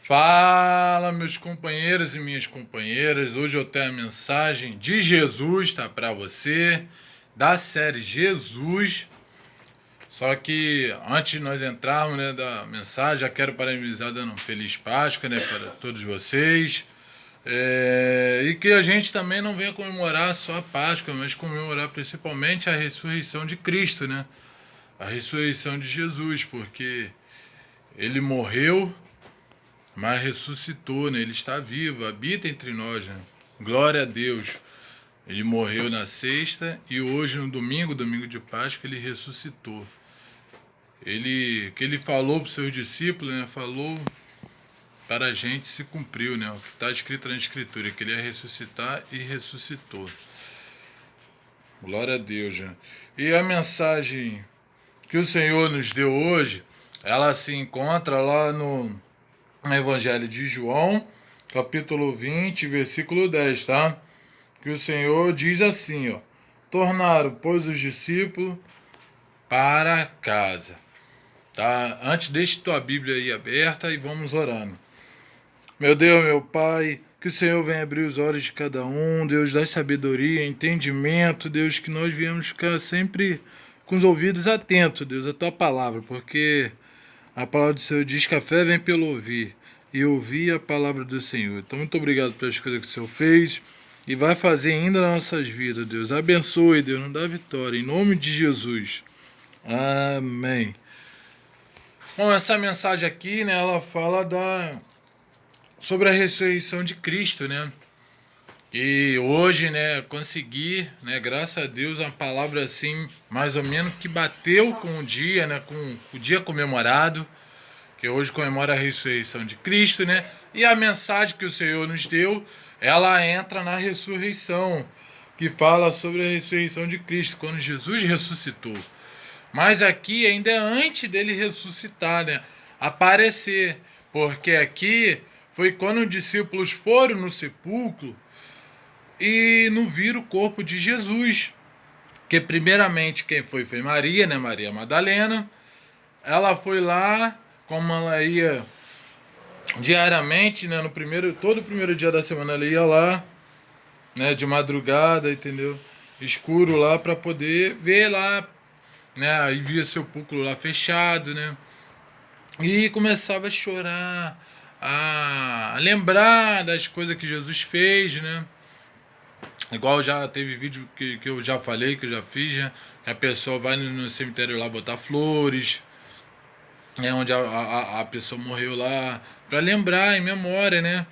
Fala, meus companheiros e minhas companheiras. Hoje eu tenho a mensagem de Jesus, tá, para você, da série Jesus. Só que antes de nós entrarmos, né, da mensagem, já quero parabenizar dando um feliz Páscoa, né, para todos vocês. E que a gente também não venha comemorar só a Páscoa, mas comemorar principalmente a ressurreição de Cristo, né? A ressurreição de Jesus, porque ele morreu, mas ressuscitou, né? Ele está vivo, habita entre nós, né? Glória a Deus. Ele morreu na sexta e hoje, no domingo, domingo de Páscoa, ele ressuscitou. Que ele falou para os seus discípulos, né? Falou para a gente, se cumpriu, né? O que está escrito na Escritura, que ele ia ressuscitar e ressuscitou. Glória a Deus, né? E a mensagem que o Senhor nos deu hoje, ela se encontra lá no Evangelho de João, capítulo 20, versículo 10, tá? Que o Senhor diz assim, ó: tornaram, pois, os discípulos para casa. Tá? Antes, deixe tua Bíblia aí aberta e vamos orando. Meu Deus, meu Pai, que o Senhor venha abrir os olhos de cada um, Deus, dá sabedoria, entendimento, Deus, que nós viemos ficar sempre com os ouvidos atentos, Deus, à tua palavra, porque a palavra do Senhor diz que a fé vem pelo ouvir, e ouvir a palavra do Senhor. Então, muito obrigado pelas coisas que o Senhor fez e vai fazer ainda nas nossas vidas, Deus. Abençoe, Deus, nos dá vitória, em nome de Jesus. Amém. Bom, essa mensagem aqui, né, ela fala sobre a ressurreição de Cristo, né? E hoje, né, consegui, né, graças a Deus, uma palavra assim, mais ou menos, que bateu com o dia, né, com o dia comemorado, que hoje comemora a ressurreição de Cristo, né? E a mensagem que o Senhor nos deu, ela entra na ressurreição, que fala sobre a ressurreição de Cristo, quando Jesus ressuscitou. Mas aqui ainda é antes dele ressuscitar, né? Aparecer. Porque aqui foi quando os discípulos foram no sepulcro e não viram o corpo de Jesus. Que primeiramente quem foi Maria, né? Maria Madalena. Ela foi lá, como ela ia diariamente, né? Todo o primeiro dia da semana ela ia lá, né? De madrugada, entendeu? Escuro lá para poder ver lá, né? Aí via seu sepulcro lá fechado, né? E começava a chorar, a lembrar das coisas que Jesus fez, né? Igual já teve vídeo que eu já falei, que eu já fiz, né? Que a pessoa vai no cemitério lá botar flores, onde a pessoa morreu lá, para lembrar em memória, né?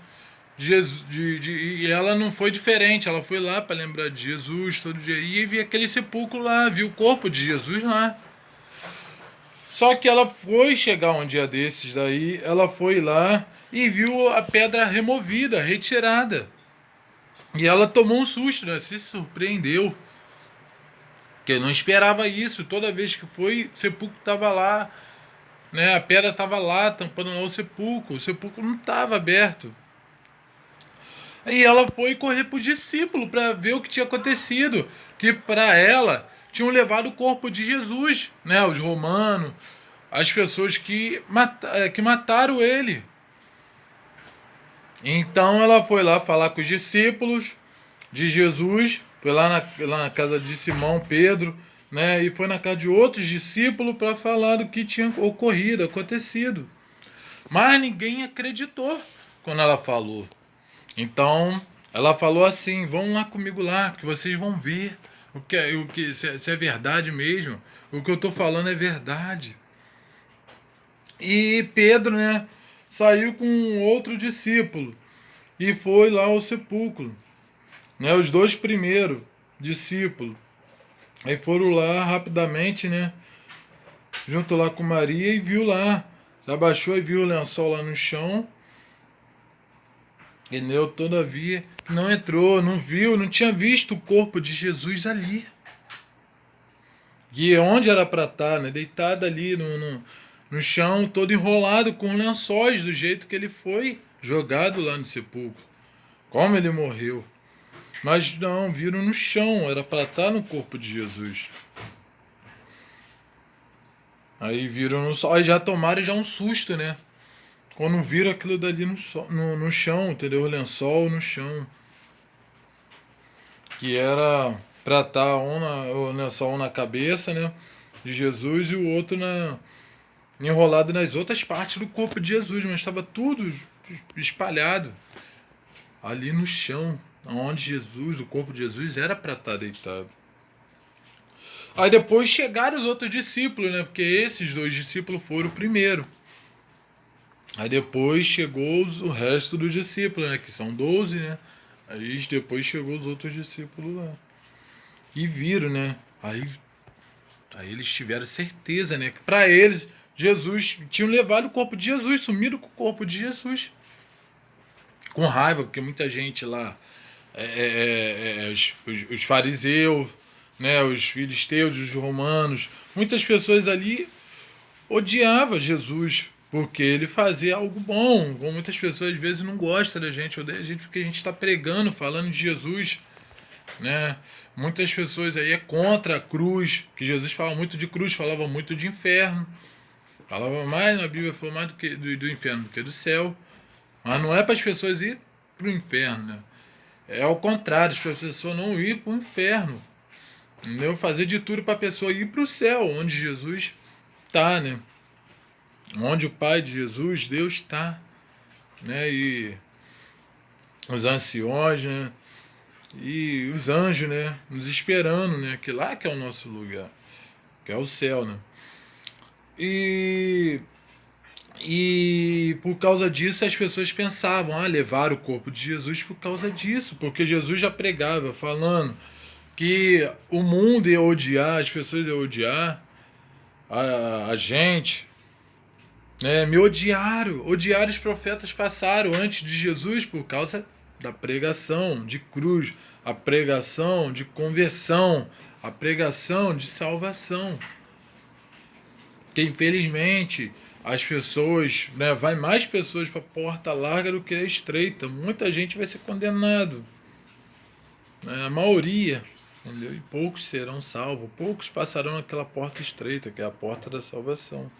Jesus, e ela não foi diferente, ela foi lá para lembrar de Jesus todo dia e via aquele sepulcro lá, viu o corpo de Jesus lá. Só que ela foi chegar um dia desses daí, ela foi lá e viu a pedra removida, retirada. E ela tomou um susto, né? Se surpreendeu. Porque não esperava isso. Toda vez que foi, o sepulcro estava lá, né? A pedra estava lá, tampando lá o sepulcro. O sepulcro não estava aberto. E ela foi correr pro discípulo para ver o que tinha acontecido. Que para ela tinham levado o corpo de Jesus, né? Os romanos, as pessoas que mataram ele. Então ela foi lá falar com os discípulos de Jesus, foi lá na casa de Simão, Pedro, né? E foi na casa de outros discípulos para falar do que tinha ocorrido, acontecido. Mas ninguém acreditou quando ela falou. Então ela falou assim: vão lá comigo lá, que vocês vão ver se é verdade mesmo. O que eu estou falando é verdade. E Pedro, né, saiu com outro discípulo e foi lá ao sepulcro, né, os dois primeiros discípulos. Aí foram lá rapidamente, né, junto lá com Maria e viu lá. Abaixou e viu o lençol lá no chão. E Neu, todavia, não entrou, não viu, não tinha visto o corpo de Jesus ali. E onde era para estar, né, deitado ali no chão, todo enrolado com lençóis, do jeito que ele foi jogado lá no sepulcro. Como ele morreu. Mas não, viram no chão, era para estar no corpo de Jesus. Aí viram no sol, aí já tomaram já um susto, né? Quando viram aquilo dali no chão, entendeu? O lençol no chão. Que era para estar o lençol na cabeça, né? De Jesus e o outro enrolado nas outras partes do corpo de Jesus, mas estava tudo espalhado ali no chão, onde Jesus, o corpo de Jesus, era para estar deitado. Aí depois chegaram os outros discípulos, né? Porque esses dois discípulos foram o primeiro. Aí depois chegou o resto dos discípulos, né? Que são 12, né? Aí depois chegou os outros discípulos lá. E viram, né? Aí eles tiveram certeza, né? Que para eles, Jesus, tinham levado o corpo de Jesus, sumido com o corpo de Jesus. Com raiva, porque muita gente lá, os fariseus, né? Os filisteus, os romanos, muitas pessoas ali odiavam Jesus, porque ele fazia algo bom. Como muitas pessoas às vezes não gostam da gente, odeiam a gente porque a gente está pregando, falando de Jesus, né? Muitas pessoas aí é contra a cruz, que Jesus falava muito de cruz, falava muito de inferno. Falava mais na Bíblia, falou mais do inferno do que do céu. Mas não é para as pessoas ir para o inferno, né? É ao contrário, para as pessoas não ir para o inferno. Entendeu? Fazer de tudo para a pessoa ir para o céu, onde Jesus está, né? Onde o Pai de Jesus, Deus está, né? E os anciões, né? E os anjos, né? Nos esperando, né? Que lá que é o nosso lugar, que é o céu, né? E por causa disso as pessoas pensavam, levar o corpo de Jesus por causa disso, porque Jesus já pregava falando que o mundo ia odiar, as pessoas iam odiar a gente, né? Me odiaram os profetas passaram antes de Jesus por causa da pregação de cruz, a pregação de conversão, a pregação de salvação. Que infelizmente as pessoas, né, vai mais pessoas para a porta larga do que a estreita. Muita gente vai ser condenado, né, a maioria, entendeu? E poucos serão salvos, poucos passarão aquela porta estreita, que é a porta da salvação.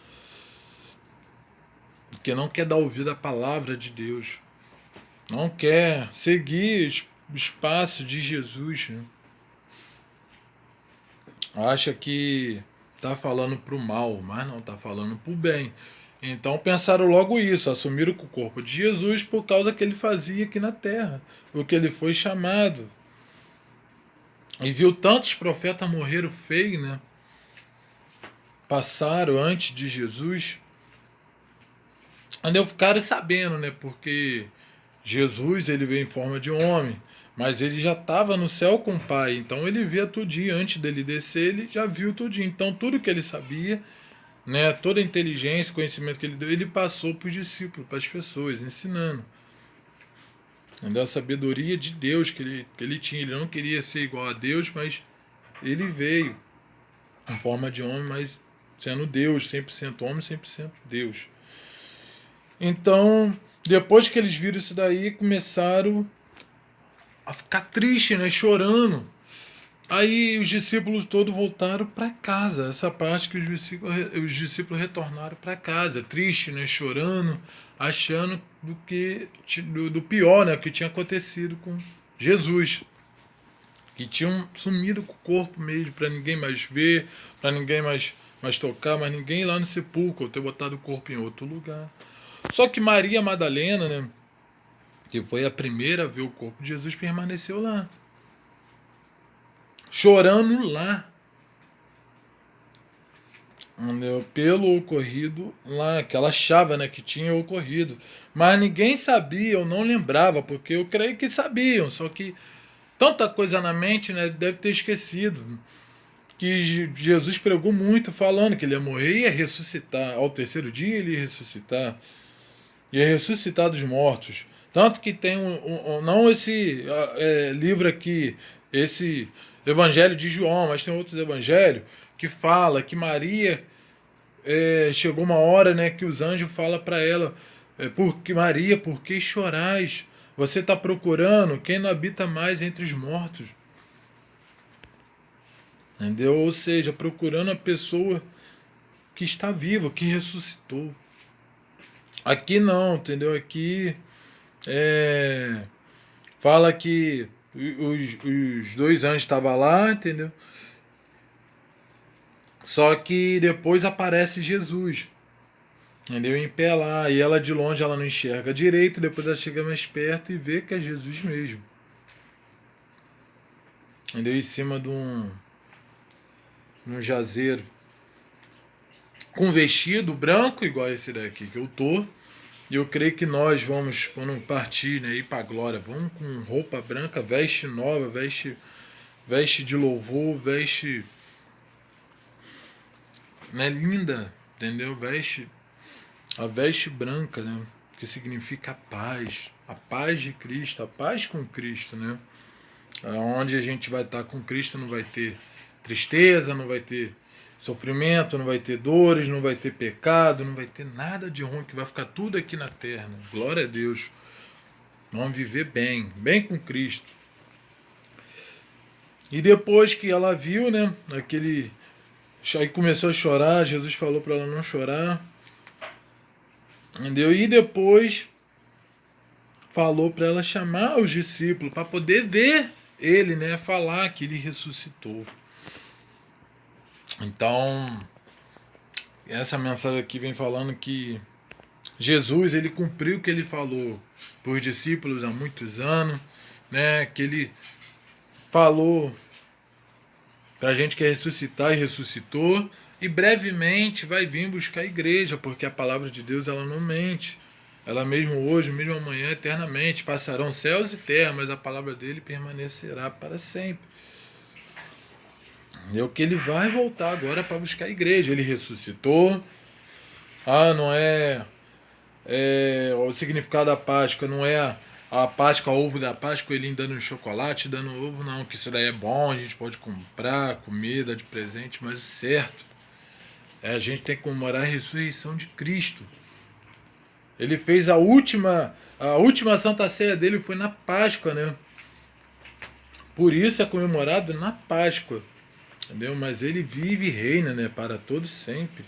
Porque não quer dar ouvido à palavra de Deus, não quer seguir o espaço de Jesus, né? Acha que está falando para o mal, mas não está falando para o bem. Então pensaram logo isso, assumiram o corpo de Jesus por causa que ele fazia aqui na terra, o que ele foi chamado. E viu tantos profetas morreram feio, né? Passaram antes de Jesus. Andeu ficaram sabendo, né? Porque Jesus ele veio em forma de homem, mas ele já estava no céu com o Pai, então ele via tudinho. Antes dele descer, ele já viu tudinho. Então tudo que ele sabia, né? Toda a inteligência, conhecimento que ele deu, ele passou para os discípulos, para as pessoas, ensinando. Entendeu? A sabedoria de Deus que ele tinha. Ele não queria ser igual a Deus, mas ele veio em forma de homem, mas sendo Deus, 100% homem, 100% Deus. Então, depois que eles viram isso daí, começaram a ficar tristes, né? Chorando. Aí os discípulos todos voltaram para casa. Essa parte que os discípulos retornaram para casa, triste, né? Chorando, achando do pior, né? Que tinha acontecido com Jesus. Que tinham sumido com o corpo mesmo, para ninguém mais ver, para ninguém mais tocar, mas ninguém lá no sepulcro, ter botado o corpo em outro lugar. Só que Maria Madalena, né? Que foi a primeira a ver o corpo de Jesus, permaneceu lá. Chorando lá, pelo ocorrido lá, que ela achava, né, que tinha ocorrido. Mas ninguém sabia, eu não lembrava, porque eu creio que sabiam, só que tanta coisa na mente, né, deve ter esquecido. Que Jesus pregou muito, falando que ele ia morrer e ia ressuscitar. Ao terceiro dia ele ia ressuscitar dos mortos. Tanto que tem não esse livro aqui, esse Evangelho de João, mas tem outros evangelhos que fala que Maria chegou uma hora, né, que os anjos falam para ela, porque Maria, por que chorais? Você está procurando quem não habita mais entre os mortos. Entendeu? Ou seja, procurando a pessoa que está viva, que ressuscitou. Aqui não, entendeu? Aqui fala que os dois anjos estavam lá, entendeu? Só que depois aparece Jesus, entendeu? Em pé lá, e ela de longe ela não enxerga direito, depois ela chega mais perto e vê que é Jesus mesmo. Entendeu? Em cima de um jazeiro. Com vestido branco, igual esse daqui que eu tô. E eu creio que nós vamos, quando partir, né, ir para a glória, vamos com roupa branca, veste nova, veste de louvor, veste, né, linda, entendeu? A veste branca, né, que significa a paz de Cristo, a paz com Cristo, né? Onde a gente vai estar com Cristo não vai ter tristeza, não vai ter sofrimento, não vai ter dores, não vai ter pecado, não vai ter nada de ruim, que vai ficar tudo aqui na terra. Né? Glória a Deus. Vamos viver bem, bem com Cristo. E depois que ela viu, né, aí começou a chorar, Jesus falou para ela não chorar. Entendeu? E depois falou para ela chamar os discípulos para poder ver ele, né, falar que ele ressuscitou. Então, essa mensagem aqui vem falando que Jesus, ele cumpriu o que ele falou para os discípulos há muitos anos, né? Que ele falou para a gente que ia ressuscitar e ressuscitou, e brevemente vai vir buscar a igreja, porque a palavra de Deus ela não mente. Ela mesmo hoje, mesmo amanhã, eternamente, passarão céus e terra, mas a palavra dele permanecerá para sempre. É o que ele vai voltar agora para buscar a igreja. Ele ressuscitou. Não é, o significado da Páscoa não é a Páscoa, o ovo da Páscoa, ele dando chocolate, dando ovo, não, que isso daí é bom, a gente pode comprar, comer, dar de presente, mas o certo a gente tem que comemorar a ressurreição de Cristo. Ele fez a última Santa Ceia dele foi na Páscoa, né? Por isso é comemorado na Páscoa, entendeu? Mas ele vive e reina, né, para todos sempre.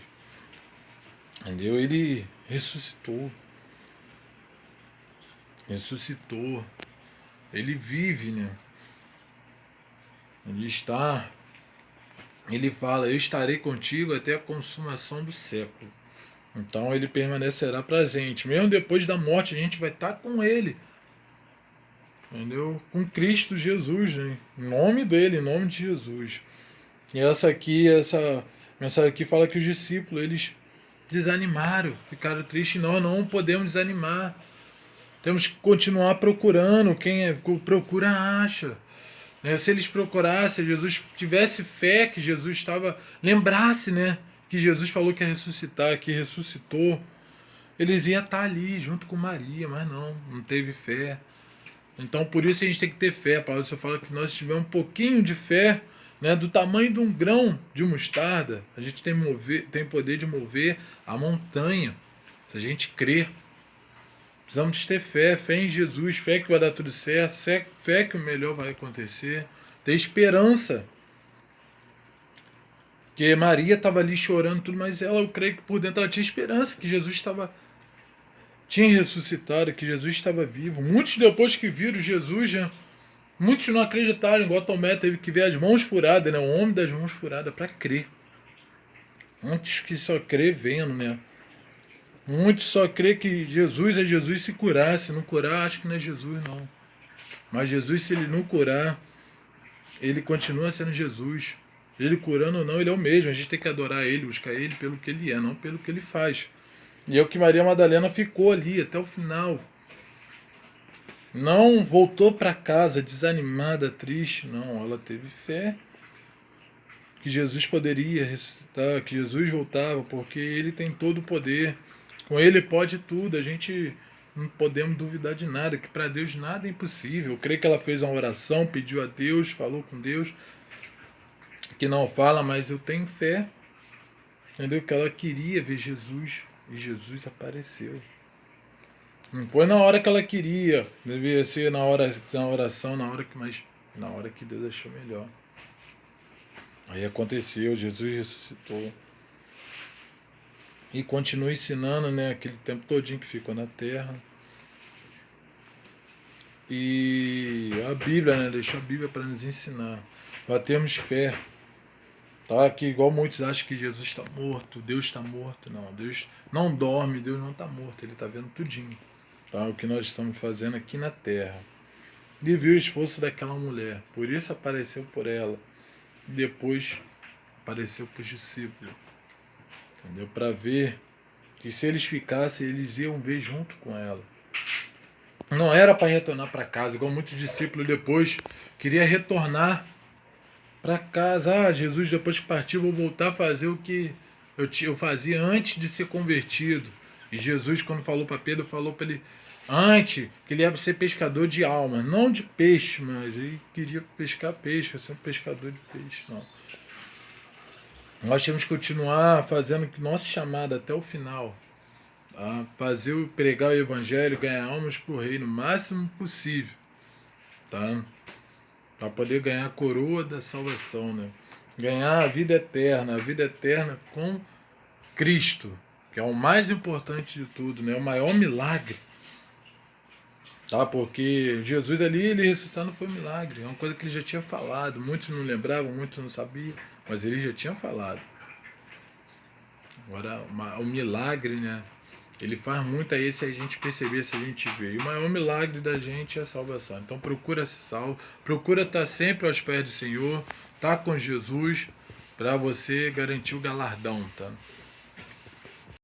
Entendeu? Ele ressuscitou. Ressuscitou. Ele vive, né? Ele está. Ele fala: eu estarei contigo até a consumação do século. Então ele permanecerá presente. Mesmo depois da morte, a gente vai estar com ele. Entendeu? Com Cristo Jesus, né? Em nome dele, em nome de Jesus. E essa mensagem aqui fala que os discípulos, eles desanimaram, ficaram tristes. Nós não podemos desanimar. Temos que continuar procurando. Quem procura, acha. Né? Se eles procurassem, Jesus tivesse fé que Jesus estava... Lembrasse, né? Que Jesus falou que ia ressuscitar, que ressuscitou. Eles iam estar ali junto com Maria, mas não teve fé. Então por isso a gente tem que ter fé. A palavra só fala que nós tivermos um pouquinho de fé, né, do tamanho de um grão de mostarda, a gente tem poder de mover a montanha. Se a gente crer. Precisamos ter fé em Jesus, fé que vai dar tudo certo, fé que o melhor vai acontecer, ter esperança. Porque Maria estava ali chorando tudo, mas eu creio que por dentro ela tinha esperança que Jesus tinha ressuscitado, que Jesus estava vivo. Muitos depois que viram Jesus, né, muitos não acreditaram, igual Tomé teve que ver as mãos furadas, né, o homem das mãos furadas, para crer. Muitos que só crê vendo, né? Muitos só crê que Jesus é Jesus se curar. Se não curar, acho que não é Jesus, não. Mas Jesus, se ele não curar, ele continua sendo Jesus. Ele curando ou não, ele é o mesmo. A gente tem que adorar ele, buscar ele pelo que ele é, não pelo que ele faz. E é o que Maria Madalena ficou ali até o final. Não voltou para casa desanimada, triste, não. Ela teve fé que Jesus poderia ressuscitar, que Jesus voltava, porque ele tem todo o poder. Com ele pode tudo. A gente não podemos duvidar de nada, que para Deus nada é impossível. Eu creio que ela fez uma oração, pediu a Deus, falou com Deus, que não fala, mas eu tenho fé. Entendeu? Que ela queria ver Jesus e Jesus apareceu. Não foi na hora que ela queria, devia ser na oração, mas na hora que Deus achou melhor. Aí aconteceu, Jesus ressuscitou. e continua ensinando, né, aquele tempo todinho que ficou na terra. E a Bíblia, né, deixou a Bíblia para nos ensinar. Nós temos fé. Tá? Que igual muitos acham que Jesus está morto, Deus está morto. Não, Deus não dorme, Deus não está morto, Ele está vendo tudinho. Tá? O que nós estamos fazendo aqui na terra. E viu o esforço daquela mulher, por isso apareceu por ela. E depois apareceu para os discípulos. Entendeu? Para ver que se eles ficassem, eles iam ver junto com ela. Não era para retornar para casa, igual muitos discípulos depois queria retornar para casa. Ah, Jesus, depois que partiu, vou voltar a fazer o que eu fazia antes de ser convertido. E Jesus, quando falou para Pedro, falou para ele antes que ele ia ser pescador de alma, não de peixe, mas ele queria pescar peixe, ser um pescador de peixe. Não. Nós temos que continuar fazendo nossa chamada até o final. Tá? Fazer, pregar o evangelho, ganhar almas para o reino o máximo possível. Tá? Para poder ganhar a coroa da salvação, né? Ganhar a vida eterna com Cristo, que é o mais importante de tudo, né? O maior milagre, tá? Porque Jesus ali, ele ressuscitando foi um milagre, é uma coisa que ele já tinha falado, muitos não lembravam, muitos não sabiam, mas ele já tinha falado. Agora, o milagre, né? Ele faz muito aí se a gente perceber, se a gente ver. E o maior milagre da gente é a salvação. Então procura ser salvo, procura estar sempre aos pés do Senhor, tá com Jesus, para você garantir o galardão, tá?